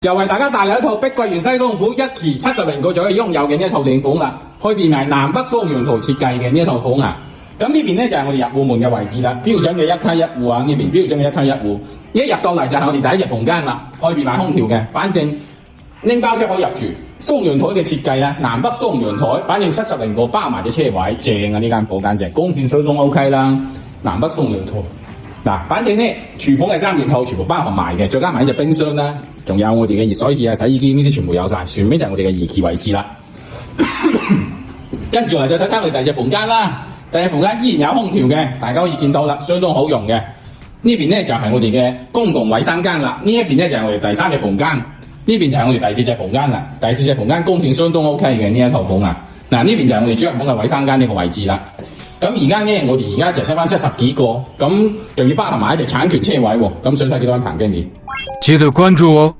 又為大家帶來一套碧桂園西東府1期70名個就可以擁有嘅呢一套靚款啦，可以變為南北雙用途設計嘅呢一套款啊。咁呢邊咧就係我哋入戶門嘅位置啦，標準嘅一梯一戶啊，呢邊標準嘅一梯一戶。一入到嚟就係我哋第一隻房間啦，可以變埋空調嘅，反正拎包車可以入住。雙陽台嘅設計啊，南北雙陽台，反正70名個包埋隻車位，正啊！呢間鋪簡直光線水都 OK 啦，南北雙陽台。嗱，反正咧廚房嘅3件套全部包含埋嘅，再加埋呢隻冰箱啦，仲有我哋嘅熱水器啊、洗衣機呢啲全部有晒，全面就係我哋嘅2期位置啦。跟住嚟再睇睇我哋第二隻房間啦，第二隻房間依然有空調嘅，大家可以見到啦，相當好用嘅。呢邊咧就係我哋嘅公共衛生間啦，呢一邊咧就係我哋第3隻房間，呢邊就係我哋第4隻房間啦。第4隻房間光線相當 OK 嘅呢一套房啊。嗱，呢邊就係我哋主人房嘅衛生間呢個位置啦。咁而家咧，我哋而家就收翻70幾個，咁仲要包含埋一隻產權車位喎。咁想睇幾多間棚經理？記得關注哦。